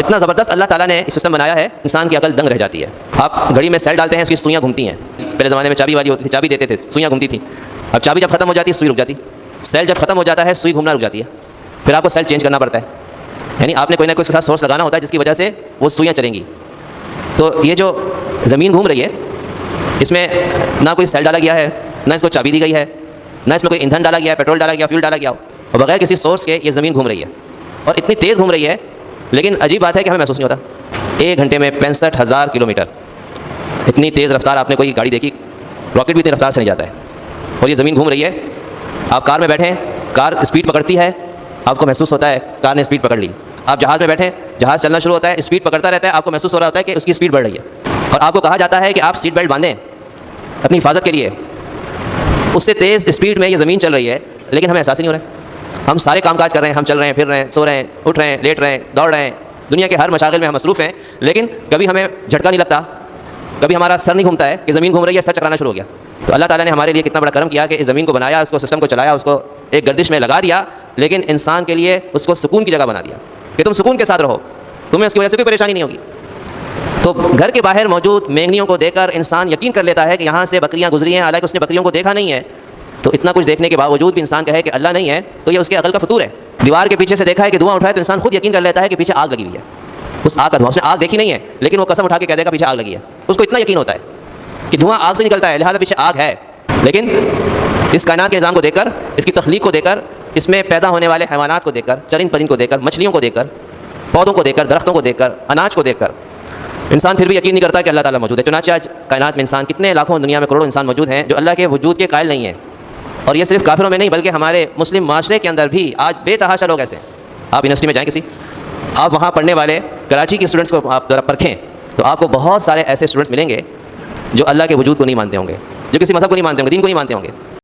اتنا زبردست اللہ تعالیٰ نے سسٹم بنایا ہے، انسان کی عقل دنگ رہ جاتی ہے۔ آپ گھڑی میں سیل ڈالتے ہیں، اس کی سوئیاں گھومتی ہیں۔ پہلے زمانے میں چابی والی ہوتی تھی، چابی دیتے تھے، سوئیاں گھومتی تھیں۔ اب چابی جب ختم ہو جاتی ہے سوئی رک جاتی، سیل جب ختم ہو جاتا ہے سوئی گھومنا رک جاتی ہے، پھر آپ کو سیل چینج کرنا پڑتا ہے، یعنی آپ نے کوئی نہ کوئی اس کے ساتھ سورس لگانا ہوتا ہے جس کی وجہ سے وہ سوئیاں چلیں گی۔ تو یہ جو زمین گھوم رہی ہے اس میں نہ کوئی سیل ڈالا گیا ہے، نہ اس کو چابی دی گئی ہے، نہ اس میں کوئی ایندھن ڈالا گیا ہے، پیٹرول ڈالا گیا، فیول ڈالا گیا ہو، اور بغیر کسی سورس کے یہ زمین گھوم رہی ہے، اور اتنی تیز گھوم رہی ہے، لیکن عجیب بات ہے کہ ہمیں محسوس نہیں ہوتا۔ 1 گھنٹے میں 65,000 کلومیٹر، اتنی تیز رفتار آپ نے کوئی گاڑی دیکھی؟ راکٹ بھی اتنی رفتار سے نہیں جاتا ہے، اور یہ زمین گھوم رہی ہے۔ آپ کار میں بیٹھیں، کار اسپیڈ پکڑتی ہے، آپ کو محسوس ہوتا ہے کار نے اسپیڈ پکڑ لی۔ آپ جہاز میں بیٹھیں، جہاز چلنا شروع ہوتا ہے، اسپیڈ پکڑتا رہتا ہے، آپ کو محسوس ہو رہا ہوتا ہے کہ اس کی اسپیڈ بڑھ رہی ہے، اور آپ کو کہا جاتا ہے کہ آپ سیٹ بیلٹ باندھیں اپنی حفاظت کے لیے۔ اس سے تیز اسپیڈ میں یہ زمین چل رہی ہے، لیکن ہمیں احساس ہی نہیں ہو رہا ہے۔ ہم سارے کام کاج کر رہے ہیں، ہم چل رہے ہیں، پھر رہے ہیں، سو رہے ہیں، اٹھ رہے ہیں، لیٹ رہے ہیں، دوڑ رہے ہیں، دنیا کے ہر مشاغل میں ہم مصروف ہیں، لیکن کبھی ہمیں جھٹکا نہیں لگتا، کبھی ہمارا سر نہیں گھومتا ہے کہ زمین گھوم رہی ہے، سر چکرانا شروع ہو گیا۔ تو اللہ تعالیٰ نے ہمارے لیے کتنا بڑا کرم کیا کہ اس زمین کو بنایا، اس کو سسٹم کو چلایا، اس کو ایک گردش میں لگا دیا، لیکن انسان کے لیے اس کو سکون کی جگہ بنا دیا کہ تم سکون کے ساتھ رہو، تمہیں اس کی وجہ سے کوئی پریشانی نہیں ہوگی۔ تو گھر کے باہر موجود مینگنیوں کو دیکھ کر انسان یقین کر لیتا ہے کہ یہاں سے بکریاں گزری ہیں، حالانکہ اس نے بکریوں کو دیکھا نہیں ہے۔ تو اتنا کچھ دیکھنے کے باوجود بھی انسان کہے کہ اللہ نہیں ہے، تو یہ اس کے عقل کا فطور ہے۔ دیوار کے پیچھے سے دیکھا ہے کہ دھواں اٹھا ہے، تو انسان خود یقین کر لیتا ہے کہ پیچھے آگ لگی ہوئی ہے، اس آگ کا دھواں، اس نے آگ دیکھی نہیں ہے، لیکن وہ قسم اٹھا کے کہہ دے گا پیچھے آگ لگی ہے۔ اس کو اتنا یقین ہوتا ہے کہ دھواں آگ سے نکلتا ہے، لہٰذا پیچھے آگ ہے۔ لیکن اس کائنات کے نظام کو دیکھ کر، اس کی تخلیق کو دیکھ کر، اس میں پیدا ہونے والے حیوانات کو دیکھ کر، چرند پرند کو دیکھ کر، مچھلیوں کو دیکھ کر، پودوں کو دیکھ کر، درختوں کو دیکھ کر، اناج کو دیکھ کر، انسان پھر بھی یقین نہیں کرتا کہ اللہ تعالیٰ موجود ہے۔ چنانچہ آج کائنات میں انسان کتنے لاکھوں، دنیا میں کروڑوں انسان موجود ہیں جو اللہ کے وجود کے قائل نہیں ہیں، اور یہ صرف کافروں میں نہیں بلکہ ہمارے مسلم معاشرے کے اندر بھی آج بے تحاشا لوگ ایسے ہیں۔ آپ یونیورسٹی میں جائیں کسی، آپ وہاں پڑھنے والے کراچی کے اسٹوڈنٹس کو آپ ذرا پرکھیں تو آپ کو بہت سارے ایسے اسٹوڈنٹس ملیں گے جو اللہ کے وجود کو نہیں مانتے ہوں گے، جو کسی مذہب کو نہیں مانتے ہوں گے، دین کو نہیں مانتے ہوں گے،